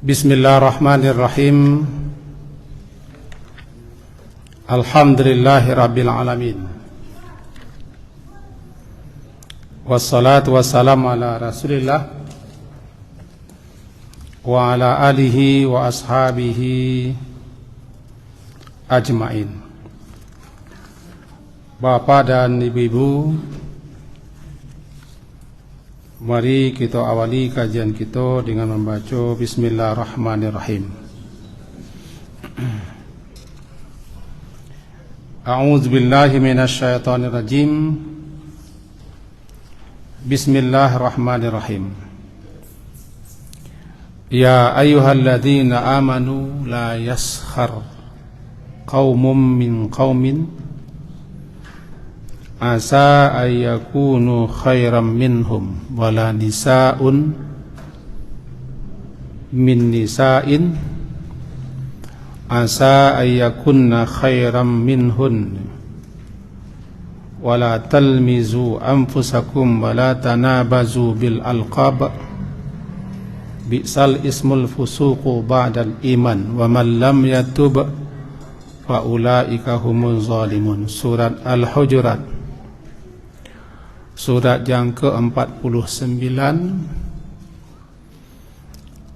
Bismillahirrahmanirrahim. Alhamdulillahirabbil alamin. Wassalatu wassalamu ala Rasulillah wa ala alihi wa ashabihi ajmain. Bapak dan ibu-ibu, mari kita awali kajian kita dengan membaca Bismillahirrahmanirrahim. A'udzu billahi minasyaitonir rajim. Bismillahirrahmanirrahim. Ya ayyuhalladzina amanu la yaskhar qaumum min qaumin asa ayyakunu khairam minhum wala nisaun min nisa'in asa ayyakunna khairam minhun wala talmizu anfusakum wala tanabazu bil alqab bi'sal ismul fusuqu ba'dal iman wa man lam yatub fa ulaika humuz zalimun. Surat Al-Hujurat, surat yang ke-49,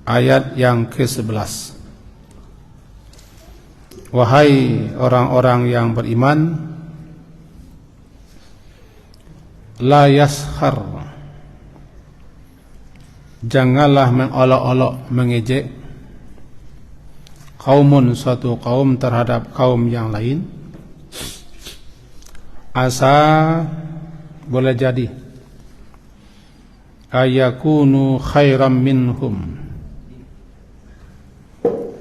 ayat yang ke-11. Wahai orang-orang yang beriman, la yaskhar, janganlah mengolok-olok, mengejek, kaumun, suatu kaum terhadap kaum yang lain. Asa, boleh jadi, ayakunu khairam minhum,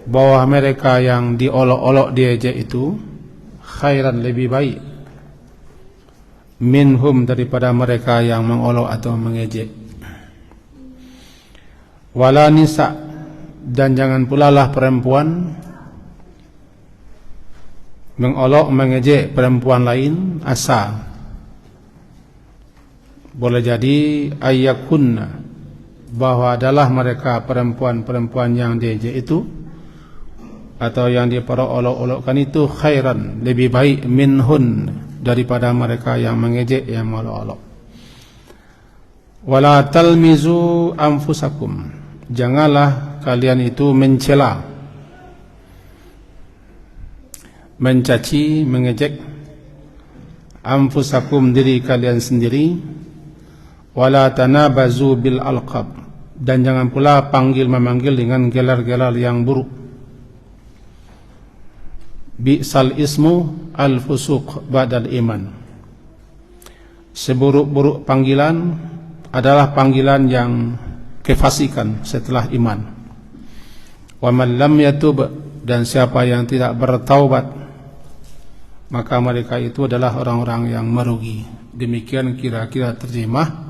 bahwa mereka yang diolok-olok, diejek itu khairan, lebih baik, minhum, daripada mereka yang mengolok atau mengejek. Wala nisa, dan jangan pula lah perempuan mengolok, mengejek perempuan lain. Asa, boleh jadi, ayyakunna, bahwa adalah mereka perempuan-perempuan yang diejek itu atau yang diperolok-olokkan itu khairan, lebih baik, minhun, daripada mereka yang mengejek, yang mengolok-olok. Wala talmizu anfusakum, janganlah kalian itu mencela, mencaci, mengejek anfusakum, diri kalian sendiri. Wala tanabazu bil alqab, dan jangan pula panggil memanggil dengan gelar-gelar yang buruk. Bi'sal ismu al fusuq ba'dal iman, seburuk-buruk panggilan adalah panggilan yang kefasikan setelah iman. Wa man lam yatub, dan siapa yang tidak bertaubat, maka mereka itu adalah orang-orang yang merugi. Demikian kira-kira terjemah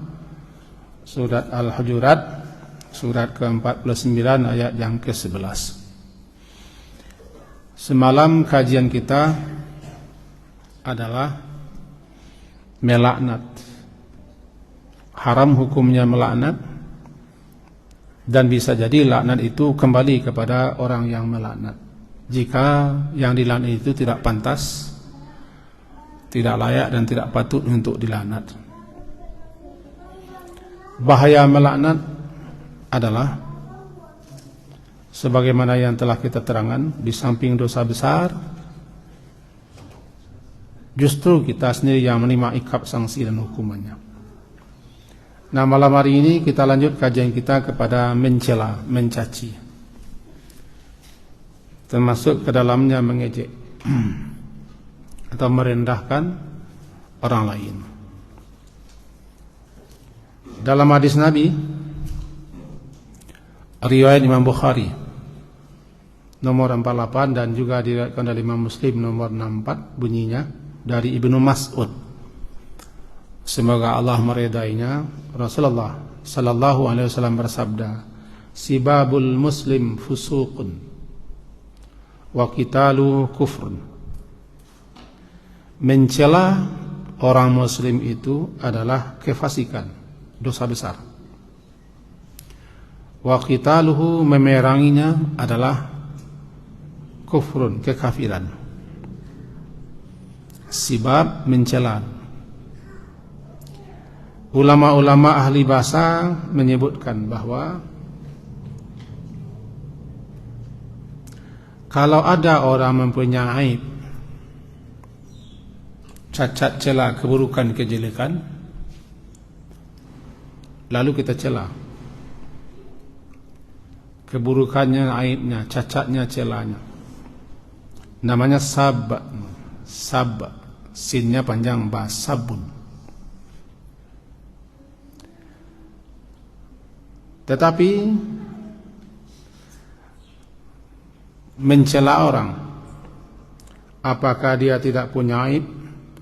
surat Al-Hujurat, surat ke-49, ayat yang ke-11. Semalam kajian kita adalah melaknat. Haram hukumnya melaknat, dan bisa jadi laknat itu kembali kepada orang yang melaknat. Jika yang dilaknat itu tidak pantas, tidak layak, dan tidak patut untuk dilaknat. Bahaya melaknat adalah sebagaimana yang telah kita terangkan, di samping dosa besar, justru kita sendiri yang menerima ikab, sanksi, dan hukumannya. Nah, malam hari ini kita lanjut kajian kita kepada mencela, mencaci, termasuk ke dalamnya mengejek atau merendahkan orang lain. Dalam hadis Nabi, riwayat Imam Bukhari nomor 48, dan juga diriwayatkan dari Imam Muslim nomor 64, bunyinya dari Ibnu Mas'ud, semoga Allah meridainya, Rasulullah sallallahu alaihi wasallam bersabda, sibabul muslim fusuqun wa qitalu kufrun. Mencela orang muslim itu adalah kefasikan, dosa besar. wa qitaluhu, memeranginya adalah kufrun, kekafiran. Sibab, mencela. Ulama-ulama ahli bahasa menyebutkan bahwa kalau ada orang mempunyai aib, cacat, celah, keburukan, kejelekan, lalu kita celah keburukannya, aibnya, cacatnya, celahnya, namanya sab. Sab, sinnya panjang, ba, sabun. Tetapi mencela orang, apakah dia tidak punya aib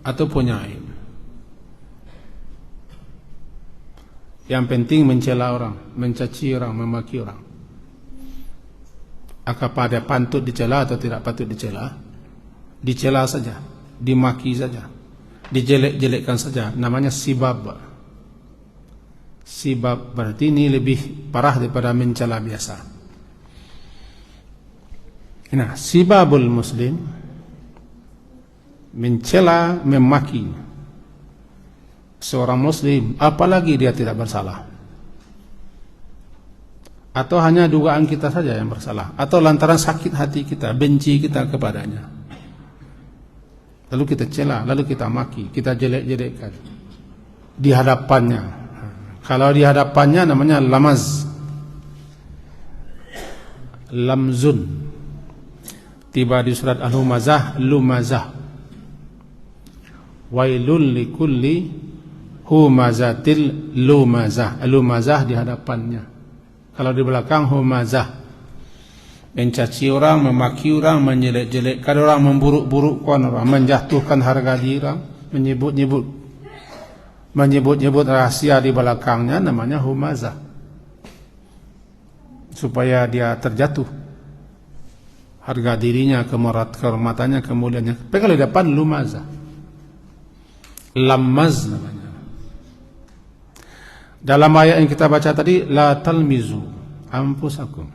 atau punya aib, yang penting mencela orang, mencaci orang, memaki orang. Apakah dia patut dicela atau tidak patut dicela? Dicela saja, dimaki saja, dijelek-jelekkan saja, namanya sibab. Sibab berarti ini lebih parah daripada mencela biasa. Nah, sibabul muslim, mencela, memaki seorang muslim, apalagi dia tidak bersalah, atau hanya dugaan kita saja yang bersalah, atau lantaran sakit hati kita, benci kita kepadanya, lalu kita cela, lalu kita maki, kita jelek-jelekkan di hadapannya. Kalau di hadapannya namanya lamaz, lamzun. Tiba di surat Al-Humazah, lumazah. Wailul likulli humazatil lumazah. Lumazah di hadapannya. Kalau di belakang humazah, mencaci orang, memaki orang, menjelek-jelekkan orang, memburuk-burukkan orang, menjatuhkan harga diri orang, menyebut-nyebut rahasia di belakangnya, namanya humazah, supaya dia terjatuh harga dirinya, kehormatannya, kemuliaannya. Tapi kalau di depan lumazah, lamaz namanya. Dalam ayat yang kita baca tadi, la talmizu anfusakum,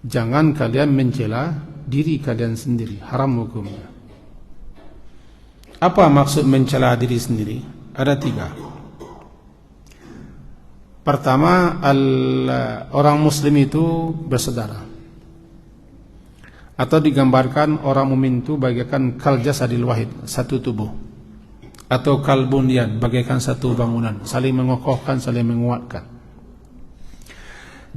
jangan kalian mencela diri kalian sendiri, haram hukumnya. Apa maksud mencela diri sendiri? Ada 3. Pertama, orang muslim itu bersaudara, atau digambarkan orang mukmin itu bagaikan kal jasadil wahid, satu tubuh, atau kal bunyan, bagaikan satu bangunan, saling mengokohkan, saling menguatkan.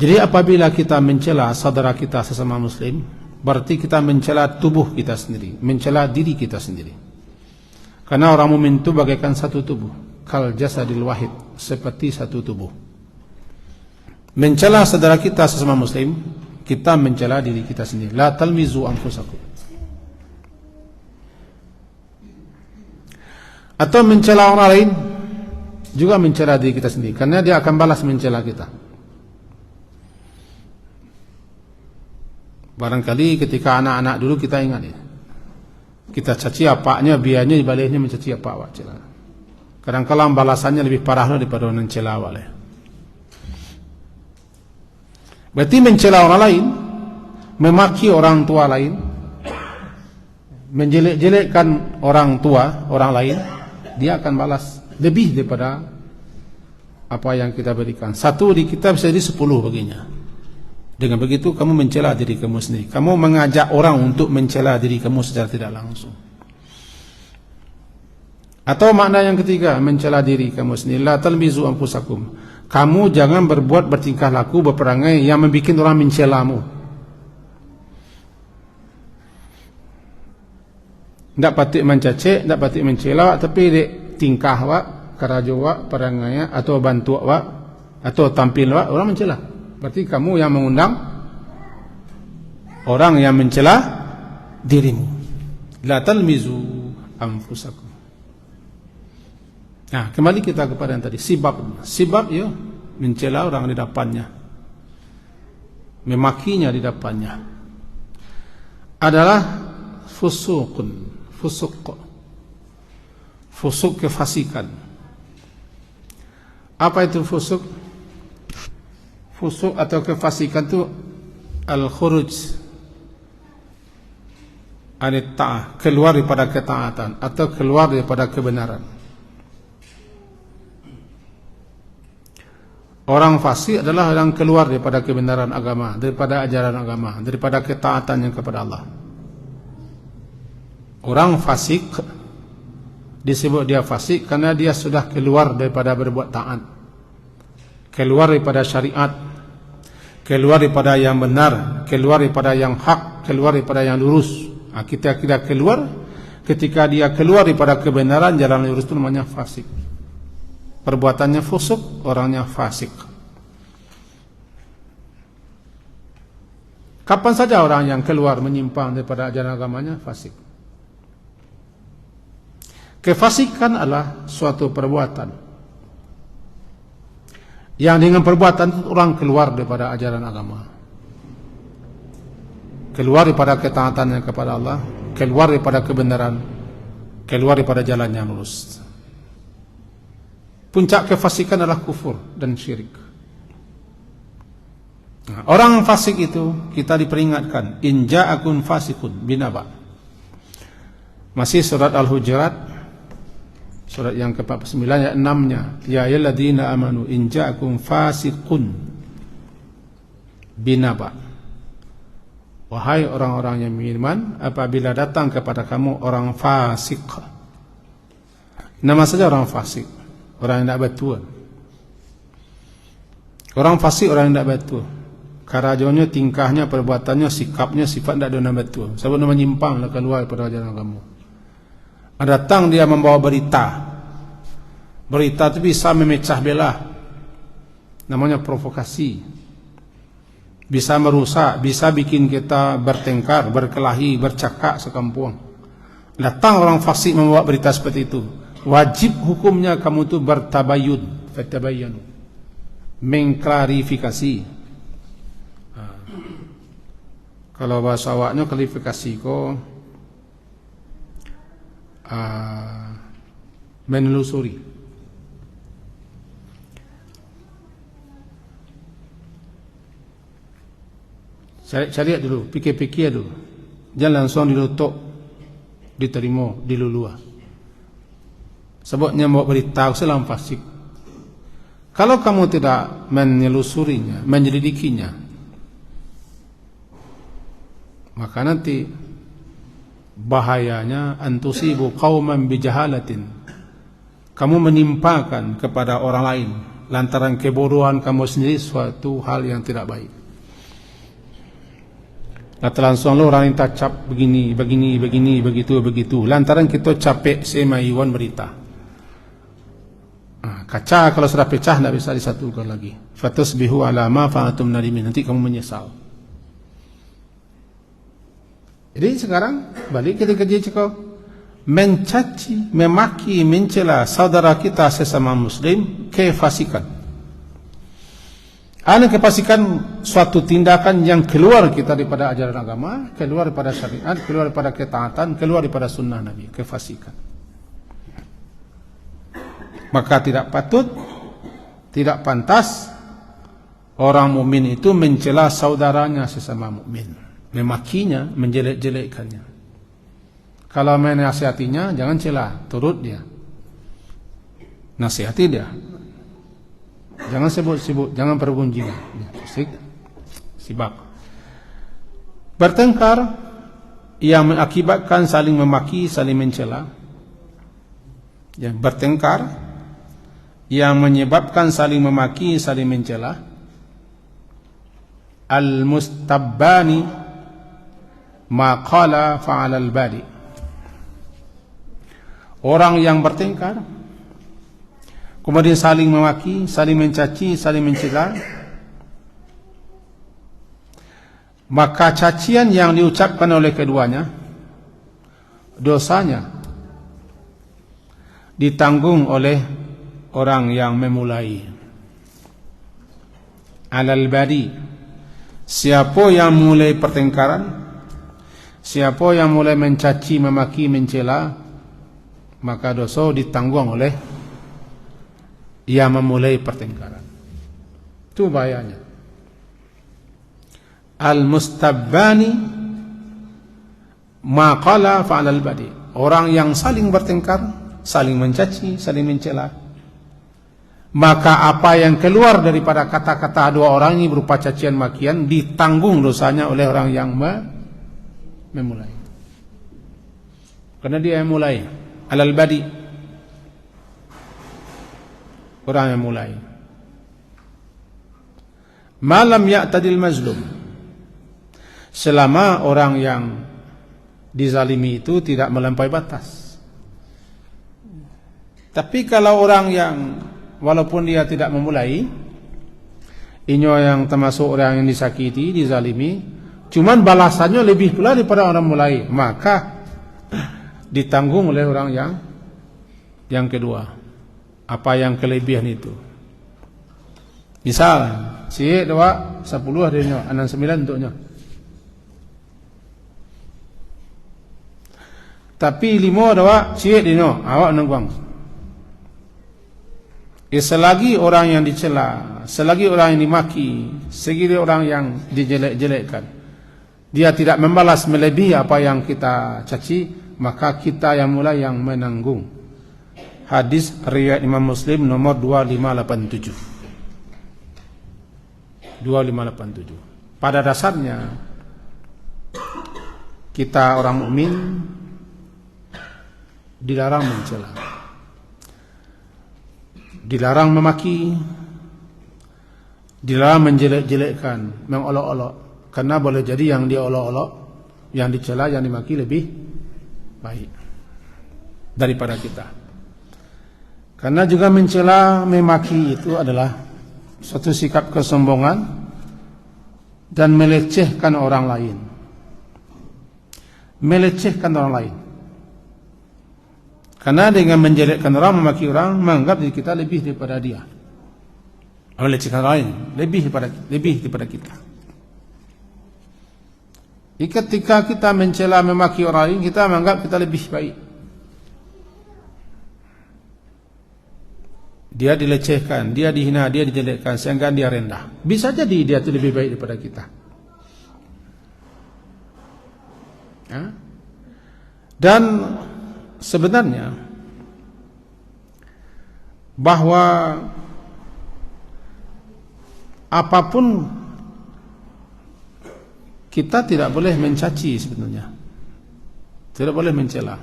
Jadi apabila kita mencela saudara kita sesama muslim, berarti kita mencela tubuh kita sendiri, mencela diri kita sendiri. Karena orang mukmin itu bagaikan satu tubuh, kal jasadil wahid, seperti satu tubuh. Mencela saudara kita sesama muslim, kita mencela diri kita sendiri. La talmizu anfusakum. Atau mencela orang lain, juga mencela diri kita sendiri, karena dia akan balas mencela kita. Barangkali ketika anak-anak dulu kita ingat ya, kita caci apaknya, biarnya dibaliknya mencaci apa awak cela. Kadang-kadang balasannya lebih parah daripada mencela awak lah. Berarti mencela orang lain, memaki orang tua lain, menjelek-jelekkan orang tua orang lain, dia akan balas lebih daripada apa yang kita berikan. Satu di kita bisa jadi 10 baginya. Dengan begitu kamu mencela diri kamu sendiri. Kamu mengajak orang untuk mencela diri kamu secara tidak langsung. Atau makna yang ketiga, mencela diri kamu sendiri. La talmizu anfusakum. Kamu jangan berbuat, bertingkah laku, berperangai yang membuat orang mencelamu. Tidak patut mencaci, tidak patut mencela, tapi dek tingkah wak, karajo wak, perangai atau bantu wak, atau tampil wak, orang mencela. Berarti kamu yang mengundang orang yang mencela dirimu. La talmizu anfusakum. Nah, kembali kita kepada yang tadi, sibab. Sibab ya, mencela orang di depannya, memakinya di depannya, adalah fusukun. Fusuk kefasikan. Apa itu fusuk? Fusuk atau kefasikan itu al-khuruj anit ta'ah, keluar daripada ketaatan atau keluar daripada kebenaran. Orang fasik adalah yang keluar daripada kebenaran agama, daripada ajaran agama, daripada ketaatannya kepada Allah. Orang fasik disebut dia fasik karena dia sudah keluar daripada berbuat taat, keluar daripada syariat, keluar daripada yang benar, keluar daripada yang hak, keluar daripada yang lurus. Kita keluar, ketika dia keluar daripada kebenaran, jalan lurus itu namanya fasik. Perbuatannya fusuk, orangnya fasik. Kapan saja orang yang keluar menyimpang daripada ajaran agamanya fasik. Kefasikan adalah suatu perbuatan yang dengan perbuatan itu orang keluar daripada ajaran agama, keluar daripada ketaatannya kepada Allah, keluar daripada kebenaran, keluar daripada jalan yang lurus. Puncak kefasikan adalah kufur dan syirik. Nah, orang fasik itu kita diperingatkan, in ja'akum fasikun binaba. Masih surat Al-Hujurat, surat yang ke-49 ayat 6-nya, ya ayyuhalladzina amanu in ja'akum fasikun binaba. Wahai orang-orang yang beriman, apabila datang kepada kamu orang fasik. Nama saja orang fasik, orang yang tidak betul. Orang fasik orang yang tidak betul. Karajonya, tingkahnya, perbuatannya, sikapnya, sifat tidak ada betul. Sebab nama menyimpang keluar daripada ajaran agama. Datang dia membawa berita. Berita itu bisa memecah belah. Namanya provokasi. Bisa merusak, bisa bikin kita bertengkar, berkelahi, bercakap sekampung. Datang orang fasik membawa berita seperti itu. Wajib hukumnya kamu itu bertabayun, fatabayanu, mengklarifikasi. Kalau bahasa awaknya klarifikasi ko menelusuri. Cari dulu, pikir-pikir dulu. Jangan langsung dilutuk, diterima, dilulua. Sebabnya mau beritahu selam fasik. Kalau kamu tidak menelusurinya, menyelidikinya, maka nanti bahayanya antusibu qauman bijahalatin. Kamu menimpakan kepada orang lain lantaran kebodohan kamu sendiri suatu hal yang tidak baik. Langsung orang yang tak begini, begitu. Lantaran kita capek semaiwan berita. Kaca kalau sudah pecah tidak bisa disatukan lagi. Fatusbihu ala ma fa'atum nadimin. Nanti kamu menyesal. Jadi sekarang balik kita kerja cakap, mencaci, memaki, mencela saudara kita sesama Muslim kefasikan. Ada kefasikan suatu tindakan yang keluar kita daripada ajaran agama, keluar daripada syariat, keluar daripada ketaatan, keluar daripada sunnah Nabi, kefasikan. Maka tidak patut, tidak pantas orang mukmin itu mencela saudaranya sesama mukmin, memakinya, menjelek-jelekkannya. Kalau menasihatinya, jangan cela, turut dia, nasihati dia. Jangan sibuk-sibuk, jangan perbunjingan. Sibak. Bertengkar yang mengakibatkan saling memaki, saling mencela. Yang bertengkar yang menyebabkan saling memaki, saling mencela. Al-mustabbani ma qala fa'ala al-badi. Orang yang bertengkar kemudian saling memaki, saling mencaci, saling mencela, maka cacian yang diucapkan oleh keduanya, dosanya ditanggung oleh orang yang memulai. Alal badi, siapa yang mulai pertengkaran, siapa yang mulai mencaci, memaki, mencela, maka dosa ditanggung oleh yang memulai pertengkaran. Itu bahayanya. al-mustabbani ma qala fa'alal badi. Orang yang saling bertengkar, saling mencaci, saling mencela, maka apa yang keluar daripada kata-kata dua orang ini berupa cacian makian ditanggung dosanya oleh orang yang memulai. Karena dia yang mulai, alal badi, orang yang mulai. Malam ya'tadil mazlum, selama orang yang dizalimi itu tidak melampaui batas. Tapi kalau orang yang walaupun dia tidak memulai, inyo yang termasuk orang yang disakiti, dizalimi, cuman balasannya lebih pula daripada orang mulai, maka ditanggung oleh orang yang kedua apa yang kelebihan itu. Misal si 2 10 adanya, 6 9 untuknya. Tapi 5 ada cik dino, awak nangguang. Selagi orang yang dicela, selagi orang yang dimaki, selagi orang yang dijelek-jelekkan, dia tidak membalas melebihi apa yang kita caci, maka kita yang mulai yang menanggung. Hadis riwayat Imam Muslim nomor 2587. 2587. Pada dasarnya kita orang mukmin dilarang mencela, dilarang memaki, dilarang menjelek-jelekkan, mengolok-olok, karena boleh jadi yang diolok-olok, yang dicela, yang dimaki lebih baik daripada kita. Karena juga mencela, memaki itu adalah suatu sikap kesombongan dan melecehkan orang lain. Melecehkan orang lain. Karena dengan menjelekkan orang, memaki orang, menganggap diri kita lebih daripada dia. Melecehkan orang lain lebih daripada kita. Ketika kita mencela, memaki orang lain, kita menganggap kita lebih baik. Dia dilecehkan, dia dihina, dia dijelekkan, sehingga dia rendah. Bisa jadi dia itu lebih baik daripada kita. Ya? Dan sebenarnya bahwa apapun kita tidak boleh mencaci sebenarnya. Tidak boleh mencela.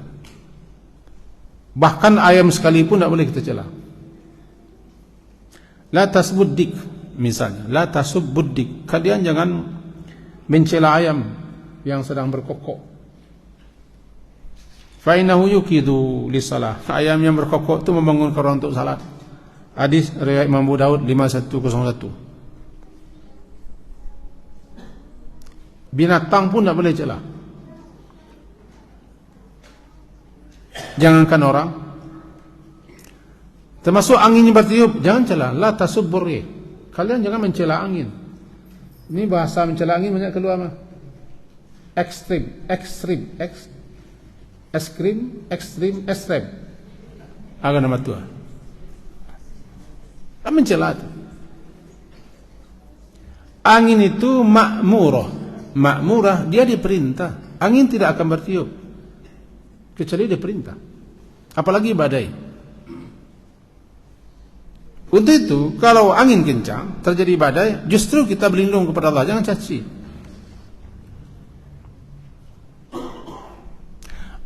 Bahkan ayam sekalipun tidak boleh kita cela. La tasbuddik misalnya, la tasubuddik. Kalian jangan mencela ayam yang sedang berkokok. Fa innahu yuqidu lisalah. Ayam yang berkokok itu membangunkan orang untuk salat. Hadis riwayat Imam Abu Daud 5101. Binatang pun tidak boleh cela. Jangankan orang, termasuk angin yang bertiup, jangan cela. La tasubburri. Kalian jangan mencela angin. Ini bahasa mencela angin banyak keluar mah. Ekstrim. Agak nama tua. Mencela itu. Angin itu makmurah, dia diperintah. Angin tidak akan bertiup kecuali diperintah. Apalagi badai. Untuk itu, kalau angin kencang, terjadi badai, justru kita berlindung kepada Allah, jangan caci.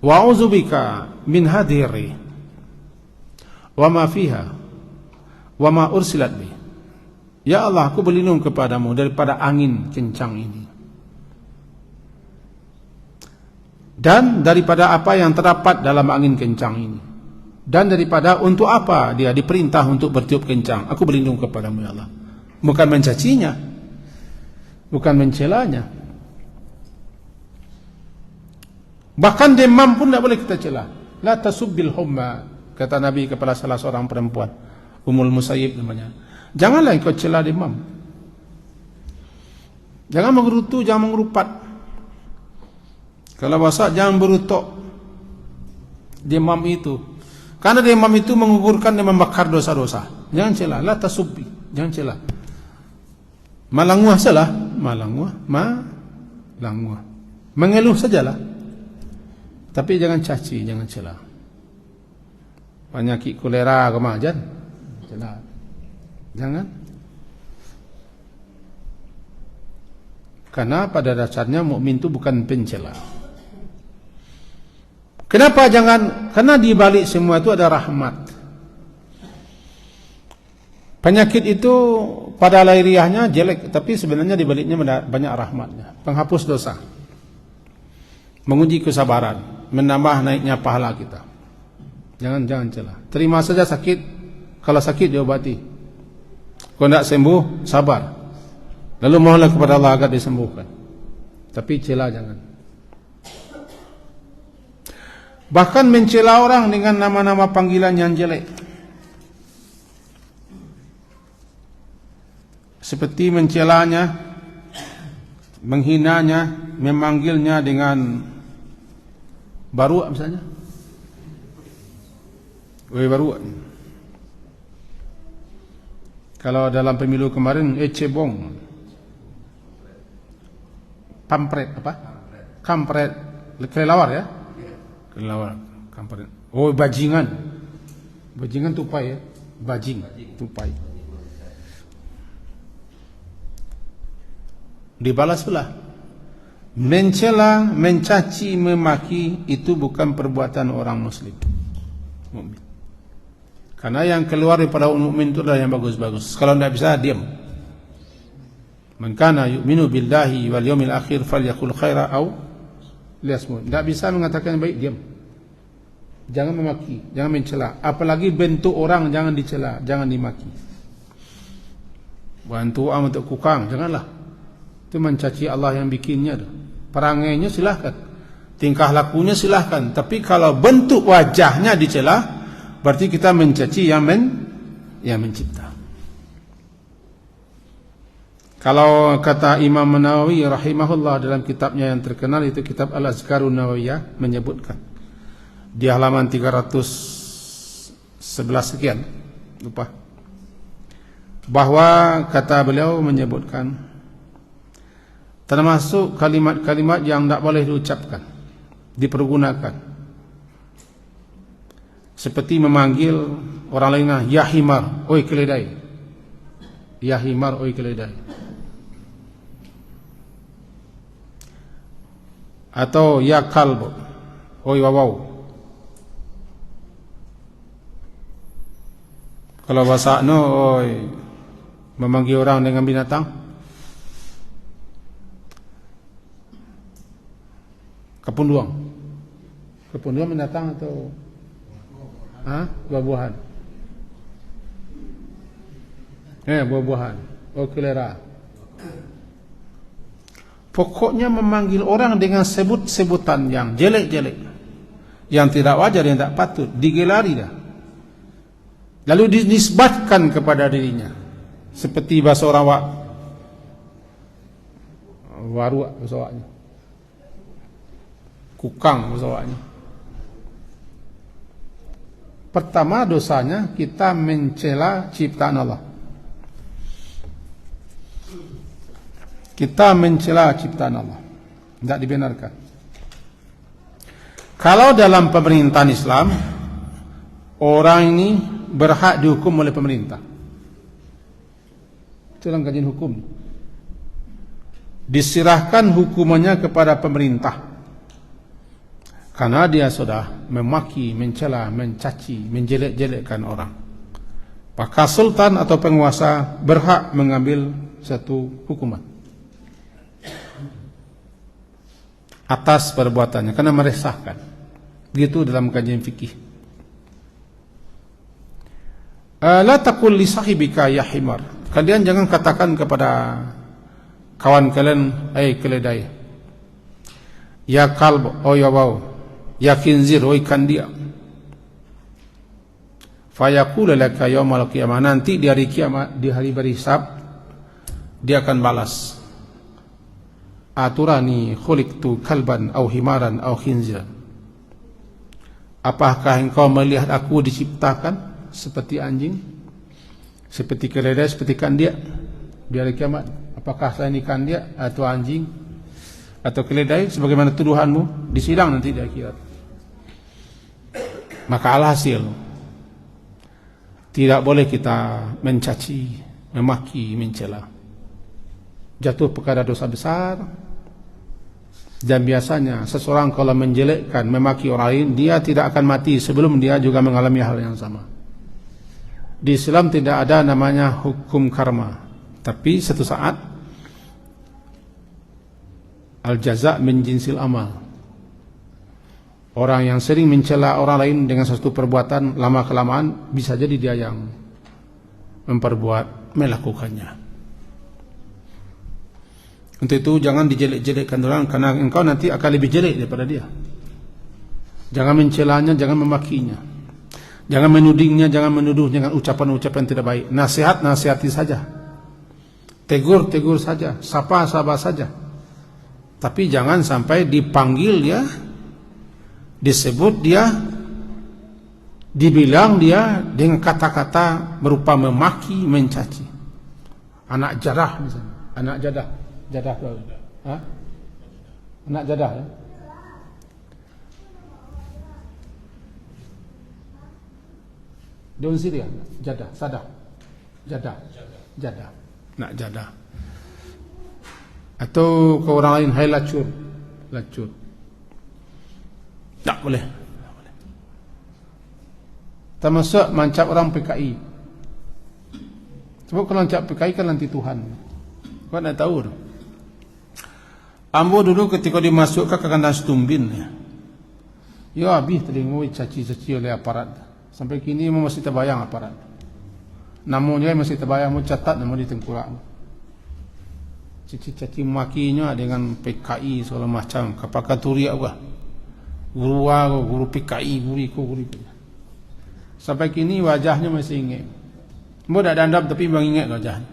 Wa'udzubika min hadiri wa ma fiha wa ma ursilat bi. Ya Allah, aku berlindung kepadamu daripada angin kencang ini, dan daripada apa yang terdapat dalam angin kencang ini, dan daripada untuk apa dia diperintah untuk bertiup kencang. Aku berlindung kepadamu ya Allah. Bukan mencacinya, bukan mencelanya. Bahkan demam pun tidak boleh kita cela. La tasubbil humma, kata Nabi kepada salah seorang perempuan, Ummul Musayyib namanya. Janganlah ikut cela demam. Jangan menggerutu, jangan mengerupat. Kalau bahasa jangan berutok demam itu. Karena demam itu mengugurkan dan membakar dosa-dosa. Jangan cela, la tasubbi, jangan cela. Malah nguah salah, malangwa. Mengeluh sajalah, tapi jangan caci, jangan cela. Penyakit kolera kemajan, cela, jangan. Karena pada dasarnya mukmin itu bukan pencela. Kenapa jangan? Karena di balik semua itu ada rahmat. Penyakit itu pada lahiriahnya jelek, tapi sebenarnya di baliknya banyak rahmatnya. Penghapus dosa, menguji kesabaran, menambah naiknya pahala kita. Jangan celah. Terima saja sakit. Kalau sakit diobati. Kalau tidak sembuh, sabar. Lalu mohonlah kepada Allah agar disembuhkan. Tapi celah jangan. Bahkan mencela orang dengan nama-nama panggilan yang jelek. Seperti mencelanya, menghinanya, memanggilnya dengan baru misalnya. Woi baru. Kalau dalam pemilu kemarin cebong. Pampret apa? Kampret. Kelelawar ya? Kelelawar, kampret. Oh bajingan. Bajingan tupai ya? Bajing, tupai. Dibalas pula. Mencela, mencaci, memaki itu bukan perbuatan orang muslim, mukmin. Karena yang keluar daripada orang mukmin itu adalah yang bagus-bagus. Kalau tidak bisa, diam. Man kana yu'minu billahi wal yawmil akhir falyaqul khaira aw liyasmut. Tidak bisa mengatakan yang baik, diam. Jangan memaki, jangan mencela. Apalagi bentuk orang jangan dicela, jangan dimaki. Bantu orang untuk kukang, janganlah. Itu mencaci Allah yang bikinnya. Perangainya silahkan, tingkah lakunya silahkan. Tapi kalau bentuk wajahnya dicela, berarti kita mencaci yang mencipta. Kalau kata Imam Nawawi rahimahullah dalam kitabnya yang terkenal itu kitab Al-Azkarun Nawawiyah, menyebutkan di halaman 311 sekian, lupa, bahwa kata beliau menyebutkan termasuk kalimat-kalimat yang tidak boleh diucapkan, dipergunakan, seperti memanggil orang lain, ya himar, oi keledai. Ya himar, oi keledai. Atau ya kalb, oi wawau. Kalau bahasa oi memanggil orang dengan binatang, kepunduang. Kepunduang binatang atau buah-buahan? Buah-buahan. Oh, kelera. Pokoknya memanggil orang dengan sebut-sebutan yang jelek-jelek, yang tidak wajar, yang tidak patut, digelari dah. Lalu dinisbatkan kepada dirinya. Seperti bahasa orang waru bahasa awaknya. Kukang bahasa. Pertama dosanya kita mencela ciptaan Allah. Kita mencela ciptaan Allah, tidak dibenarkan. Kalau dalam pemerintahan Islam, orang ini berhak dihukum oleh pemerintah. Itu dalam kajian hukum. Diserahkan hukumannya kepada pemerintah. Karena dia sudah memaki, mencela, mencaci, menjelek-jelekkan orang. Maka sultan atau penguasa berhak mengambil satu hukuman atas perbuatannya, karena meresahkan. Begitu dalam kajian fikih. La taqul li sahibika ya himar. Kalian jangan katakan kepada kawan kalian, keledai. Ya kalb, oh ya wow. Ya khinzir, oh ikan dia. Fayaqulu laka yaumal qiyamah, nanti di hari kiamat, di hari berhisab, dia akan balas. Aturani khuliqtu kalban au himaran au khinzir. Apakah engkau melihat aku diciptakan seperti anjing, seperti keledai, seperti ikan dia? Di hari kiamat, Apakah selain ikan dia atau anjing atau keledai sebagaimana tuduhanmu, disidang nanti di akhirat. Maka alhasil tidak boleh kita mencaci, memaki, mencela. Jatuh perkara dosa besar. Dan biasanya seseorang kalau menjelekkan, memaki orang lain, dia tidak akan mati sebelum dia juga mengalami hal yang sama. Di Islam tidak ada namanya hukum karma, tapi satu saat al-jaza' min jinsil amal. Orang yang sering mencela orang lain dengan suatu perbuatan, lama kelamaan bisa jadi dia yang melakukannya. Untuk itu jangan dijelek-jelekkan orang, karena engkau nanti akan lebih jelek daripada dia. Jangan mencelanya, jangan memakinya, jangan menudingnya, jangan menuduhnya dengan ucapan-ucapan tidak baik. Nasihat, nasihati saja. Tegur saja. Sapa saja. Tapi jangan sampai dipanggil dia, disebut dia, dibilang dia dengan kata-kata berupa memaki, mencaci. Anak jadah misalnya. Anak jadah. Jadah tu. Anak jadah ya? Daun sirih, jadah, sadah. Jadah. Nak jadah. Atau ke orang lain, hai lacur. Tak boleh. Termasuk mancap orang PKI. Sebab kalau mancap PKI kan nanti Tuhan. Kau nak tahu tu. Ambo dulu ketika dimasukkan ke kandang Stumbin, ya habis telinga caci-caci oleh aparat. Sampai kini masih terbayang aparat. Namanya masih terbayang, mau catat nama di tengkorak. Caci-caci makinya dengan PKI segala macam. Kapakah turiak gua? Guru PKI, guru. Sampai kini wajahnya masih ingat. Mau dah dandap tapi bang ingat wajahnya.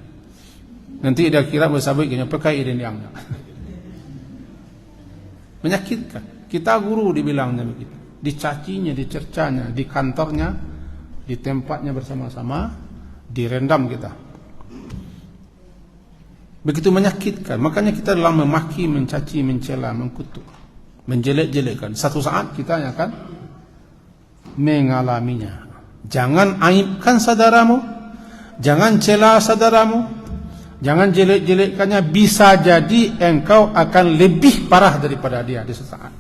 Nanti dia kira bersabit kena PKI dan yang menyakitkan. Kita guru dibilangnya begitu, dicacinya, dicercanya, di kantornya, di tempatnya bersama-sama, direndam kita. Begitu menyakitkan. Makanya kita dalam memaki, mencaci, mencela, mengkutuk, menjelek-jelekkan, satu saat kita yang akan mengalaminya. Jangan aibkan saudaramu, jangan cela saudaramu, jangan jelek-jelekkannya. Bisa jadi engkau akan lebih parah daripada dia di sesaat.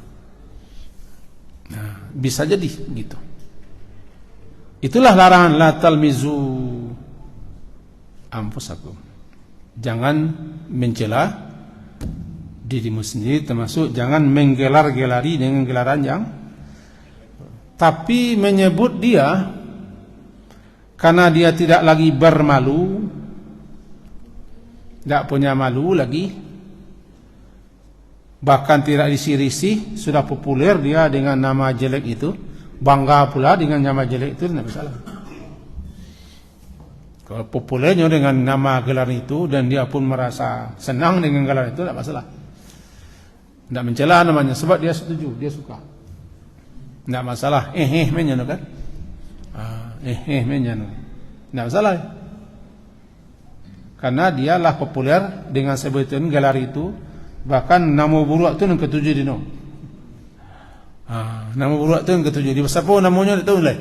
Nah, bisa jadi gitu. Itulah larangan la talmizu anfusakum. Jangan mencela dirimu sendiri, termasuk jangan menggelar-gelari dengan gelaran yang, tapi menyebut dia karena dia tidak lagi bermalu, tidak punya malu lagi, bahkan tidak disirisi, sudah populer dia dengan nama jelek itu, bangga pula dengan nama jelek itu, tidak masalah. Kalau populernya dengan nama gelar itu dan dia pun merasa senang dengan gelar itu, tidak masalah. Tidak mencela namanya, sebab dia setuju, dia suka, tidak masalah. Menyano kan, menyano, tidak masalah. Karena dialah populer dengan sebutan gelar itu. Bahkan nama buruk itu yang ketujuh di no. Nama buruk itu yang ketujuh. Di siapa namanya tidak tahu lah.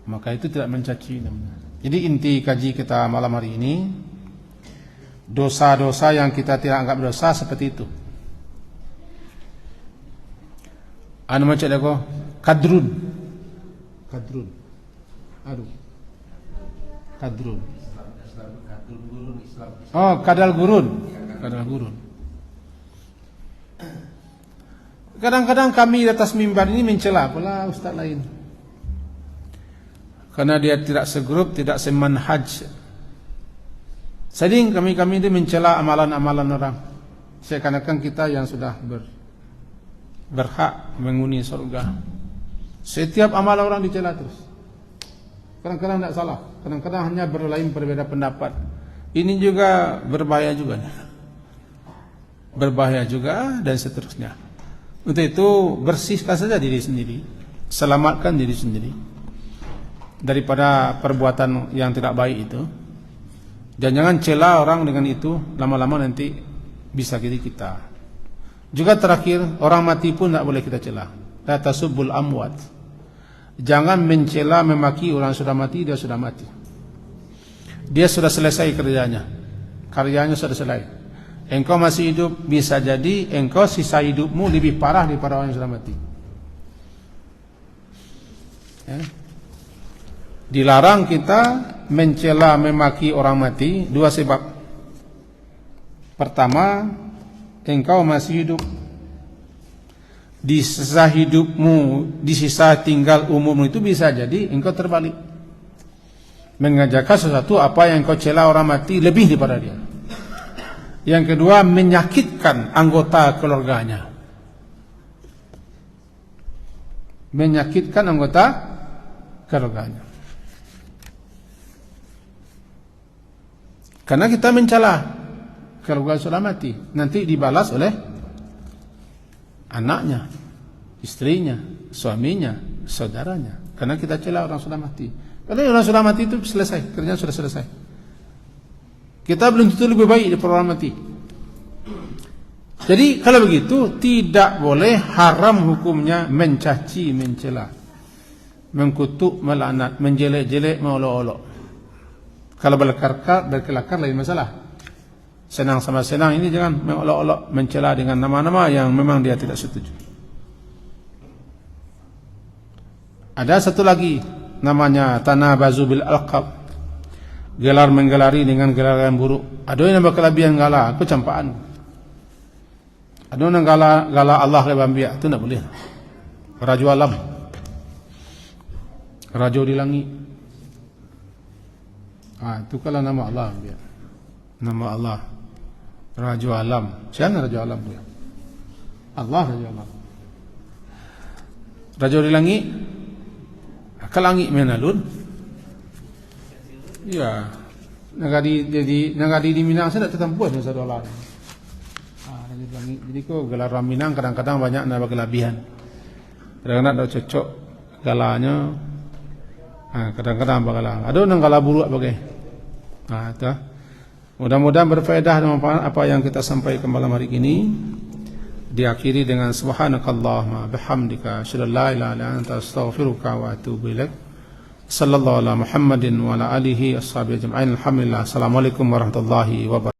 Maka itu tidak mencaci namanya. Jadi inti kaji kita malam hari ini, dosa-dosa yang kita tidak anggap dosa seperti itu. Anu macam apa? Kadrun. Aduh. Kadrun. Oh, kadal gurun. Kadang-kadang kami di atas mimbar ini mencela pula ustaz lain, karena dia tidak segrup, tidak semanhaj. Sering kami ini mencela amalan-amalan orang, seakan-akan kita yang sudah berhak menghuni surga. Setiap amal orang dicela terus. Kadang-kadang tidak salah, kadang-kadang hanya berlain berbeda pendapat. Ini juga berbahaya juga dan seterusnya. Untuk itu bersihkan saja diri sendiri, selamatkan diri sendiri daripada perbuatan yang tidak baik itu. Dan jangan cela orang dengan itu, lama-lama nanti bisa kita. Juga terakhir, orang mati pun tidak boleh kita cela. La tasubbul amwat. Jangan mencela, memaki orang sudah mati, dia sudah mati. Dia sudah selesai kerjanya. Karyanya sudah selesai. Engkau masih hidup, bisa jadi engkau sisa hidupmu lebih parah daripada orang yang sudah mati. Ya. Dilarang kita mencela, memaki orang mati, dua sebab. Pertama, engkau masih hidup. Di sisa hidupmu, di sisa tinggal umurmu itu bisa jadi engkau terbalik, mengajarkan sesuatu apa yang engkau cela orang mati lebih daripada dia. Yang kedua, menyakitkan anggota keluarganya. Menyakitkan anggota keluarganya. Karena kita mencela keluarga sudah mati, nanti dibalas oleh anaknya, istrinya, suaminya, saudaranya. Karena kita cela orang sudah mati. Karena orang sudah mati itu selesai, kerjanya sudah selesai. Kita belum tentu lebih baik daripada orang mati. Jadi kalau begitu tidak boleh, haram hukumnya mencaci, mencela, mengkutuk, melaknat, menjelek-jelek, mengolok-olok. Kalau berkelakar lain masalah. Senang sama senang, ini jangan mengolok-olok, mencela dengan nama-nama yang memang dia tidak setuju. Ada satu lagi namanya tanabazu bil alqab. Gelar menggelari dengan gelar yang buruk. Ada yang berkelebihan gala, aku campaan. Ada yang gala Allah lebih ambiak, itu tidak boleh. Raja alam, raja di langit. Itu kalau nama Allah ambiak. Nama Allah Raja alam. Siapa Raja alam dia? Allah Raja alam. Raja di langit. Ke langit menalun. Ya, nagadi di Minang saya tak tertempuh dengan satu Allah. Raja di langit. Jadi kok gelar Minang kadang-kadang banyak nama kelebihan. Kadang-kadang ada cocok galanya. Kadang-kadang bagalah. Ada orang gala buruk bagai. Itu. Mudah-mudahan berfaedah dengan apa yang kita sampaikan malam hari ini. Diakhiri dengan subhanakallahumma bihamdika asyhadu an la ilaha illa anta astaghfiruka wa atubu ilaik. Sallallahu ala Muhammadin wa ala alihi washabihi ajma'in. Alhamdulillah. Assalamualaikum warahmatullahi wabarakatuh.